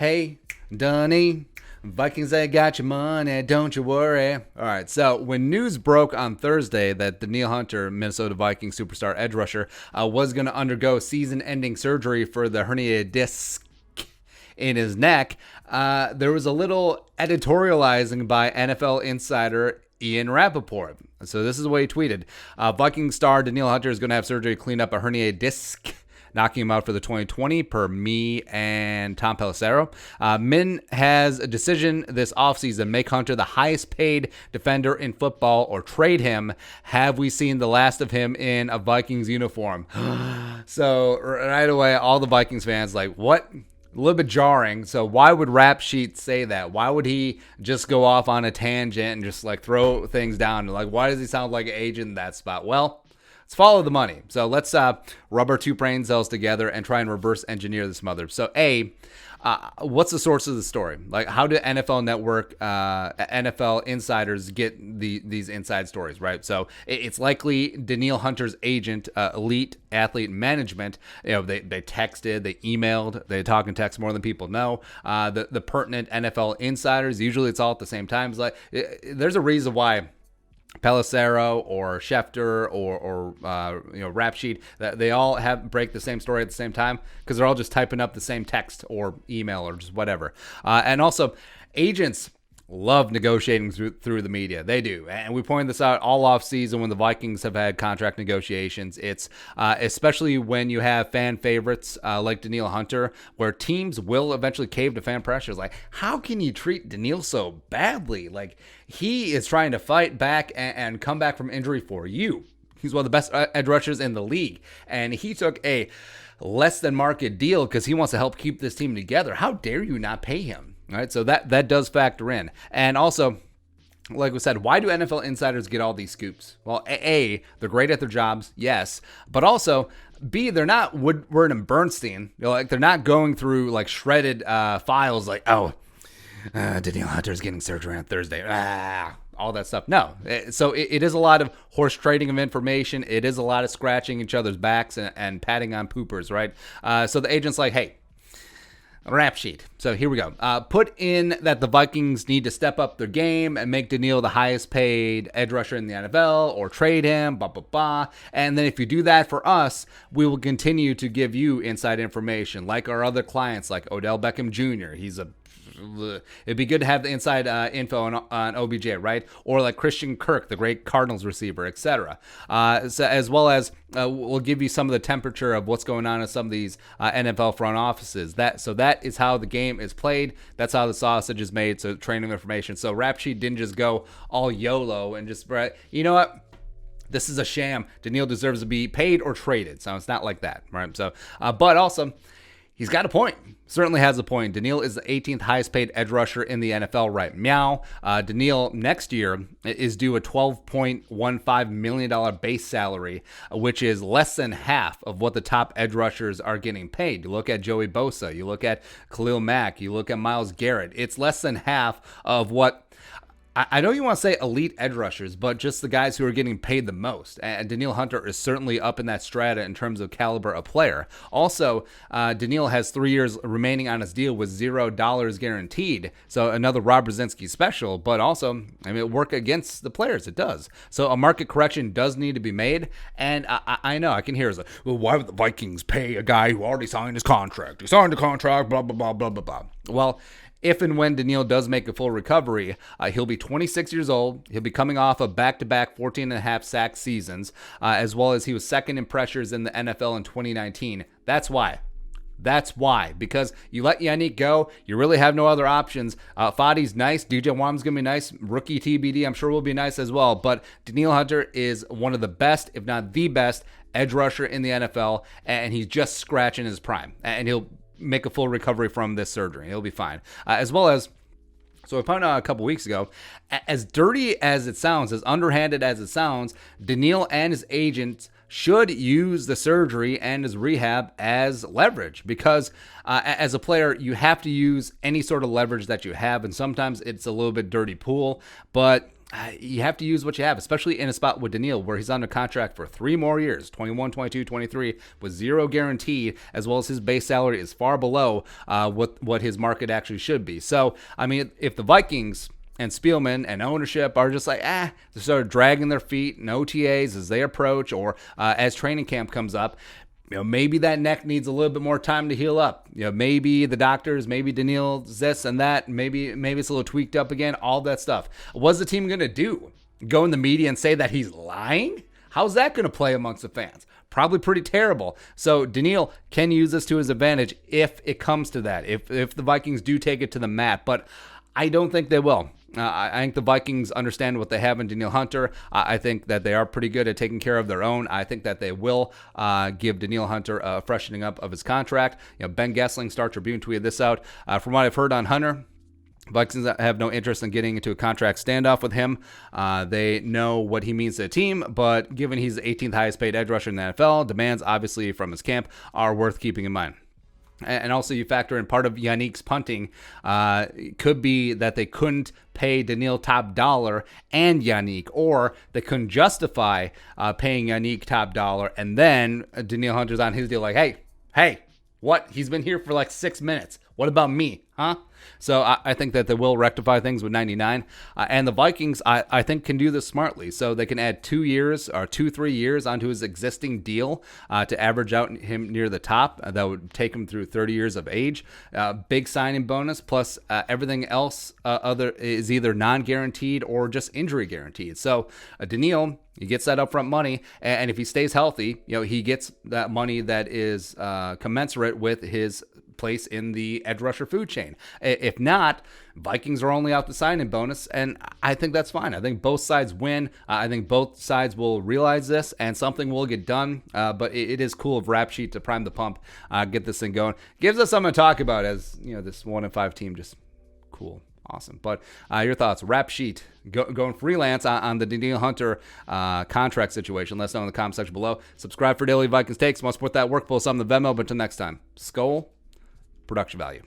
Hey, Dunny, Vikings, they got your money, don't you worry. All right, so when news broke on Thursday that Danielle Hunter, Minnesota Vikings superstar edge rusher, was going to undergo season-ending surgery for the herniated disc in his neck, there was a little editorializing by NFL insider Ian Rapoport. So this is what he tweeted. Viking star Danielle Hunter is going to have surgery to clean up a herniated disc, knocking him out for the 2020 per me and Tom Pelissero. Min has a decision this offseason: make Hunter the highest paid defender in football or trade him. Have we seen the last of him in a Vikings uniform? So right away, all the Vikings fans like, what? A little bit jarring. So why would Rapsheet say that? Why would he just go off on a tangent and just like throw things down? Like, why does he sound like an agent in that spot? Well, let's follow the money. So let's rub our two brain cells together and try and reverse engineer this mother. So what's the source of the story? Like, how did NFL Network, NFL insiders get these inside stories, right? So it's likely Danielle Hunter's agent, Elite Athlete Management. They texted, they emailed, they talk and text more than people know. The pertinent NFL insiders, usually it's all at the same time. It's like, there's a reason why Pelissero or Schefter or Rapsheet, they all break the same story at the same time because they're all just typing up the same text or email or just whatever. And also, agents love negotiating through the media. They do. And we pointed this out all off season when the Vikings have had contract negotiations. It's especially when you have fan favorites like Danielle Hunter, where teams will eventually cave to fan pressures. Like, how can you treat Danielle so badly? Like, he is trying to fight back and come back from injury for you. He's one of the best edge rushers in the league. And he took a less than market deal because he wants to help keep this team together. How dare you not pay him? All right, so that does factor in. And also, like we said, why do NFL insiders get all these scoops? Well, A, they're great at their jobs, yes. But also, B, they're not Woodward and Bernstein. They're not going through like shredded files like, Danielle Hunter's getting surgery on Thursday. All that stuff. No. So it is a lot of horse trading of information. It is a lot of scratching each other's backs and patting on poopers, right? So the agent's like, hey, rap sheet. So here we go. Put in that the Vikings need to step up their game and make Danielle the highest paid edge rusher in the NFL or trade him, blah, blah, blah. And then if you do that for us, we will continue to give you inside information like our other clients, like Odell Beckham Jr. It'd be good to have the inside info on OBJ, right? Or like Christian Kirk, the great Cardinals receiver, etc. So as well as we'll give you some of the temperature of what's going on in some of these NFL front offices. That is how the game is played. That's how the sausage is made. So training information. So Rapsheet didn't just go all YOLO and just, right, you know what? This is a sham. Danielle deserves to be paid or traded. So it's not like that, right? So, but also, he's got a point. Certainly has a point. Danielle is the 18th highest paid edge rusher in the NFL right now. Danielle next year is due a $12.15 million base salary, which is less than half of what the top edge rushers are getting paid. You look at Joey Bosa, you look at Khalil Mack, you look at Myles Garrett. It's less than half of what, I know you want to say elite edge rushers, but just the guys who are getting paid the most. And Danielle Hunter is certainly up in that strata in terms of caliber of player. Also, Danielle has 3 years remaining on his deal with $0 guaranteed. So another Rob Brzezinski special, but also, it work against the players. It does. So a market correction does need to be made. And I know, I can hear it's like, well, why would the Vikings pay a guy who already signed his contract? He signed the contract, blah, blah, blah, blah, blah, blah. Well, if and when Danielle does make a full recovery, he'll be 26 years old. He'll be coming off of back-to-back 14.5 sack seasons, as well as he was second in pressures in the NFL in 2019. That's why. Because you let Yannick go, you really have no other options. Fadi's nice. DJ Wam's going to be nice. Rookie TBD, I'm sure, will be nice as well. But Danielle Hunter is one of the best, if not the best, edge rusher in the NFL, and he's just scratching his prime. And he'll make a full recovery from this surgery. He'll be fine. As well as, so we found out a couple weeks ago, as dirty as it sounds, as underhanded as it sounds, Danielle and his agents should use the surgery and his rehab as leverage because as a player, you have to use any sort of leverage that you have. And sometimes it's a little bit dirty pool, but You have to use what you have, especially in a spot with Danielle where he's under contract for 3 more years, 21, 22, 23, with 0 guaranteed, as well as his base salary is far below what his market actually should be. So, I mean, if the Vikings and Spielman and ownership are just like, they're sort of dragging their feet in OTAs as they approach or as training camp comes up, maybe that neck needs a little bit more time to heal up. Maybe the doctors, maybe Danielle's this and that, maybe it's a little tweaked up again, all that stuff. What's the team going to do? Go in the media and say that he's lying? How's that going to play amongst the fans? Probably pretty terrible. So Danielle can use this to his advantage if it comes to that, if the Vikings do take it to the mat, but I don't think they will. I think the Vikings understand what they have in Danielle Hunter. I think that they are pretty good at taking care of their own. I think that they will give Danielle Hunter a freshening up of his contract. Ben Gessling, Star Tribune, tweeted this out. From what I've heard on Hunter, Vikings have no interest in getting into a contract standoff with him. They know what he means to the team, but given he's the 18th highest paid edge rusher in the NFL, demands obviously from his camp are worth keeping in mind. And also you factor in part of Yannick's punting could be that they couldn't pay Danielle top dollar and Yannick, or they couldn't justify paying Yannick top dollar, and then Danielle Hunter's on his deal like, hey, what? He's been here for like 6 minutes. What about me, huh? So I think that they will rectify things with 99. And the Vikings, I think, can do this smartly. So they can add 2 years or 3 years onto his existing deal to average out him near the top. That would take him through 30 years of age. Big signing bonus, plus everything else other is either non-guaranteed or just injury guaranteed. So Danielle, he gets that upfront money, and if he stays healthy, he gets that money that is commensurate with his place in the edge rusher food chain. If not, Vikings are only out the signing bonus, and I think that's fine. I think both sides win. I think both sides will realize this, and something will get done. But it is cool of Rapsheet to prime the pump, get this thing going. Gives us something to talk about as this 1-5 team. Just cool. Awesome. But your thoughts, Rapsheet going freelance on the Danielle Hunter contract situation. Let us know in the comment section below. Subscribe for daily Vikings takes. Want to support that work? Pull some of the Venmo. But until next time, Skol, production value.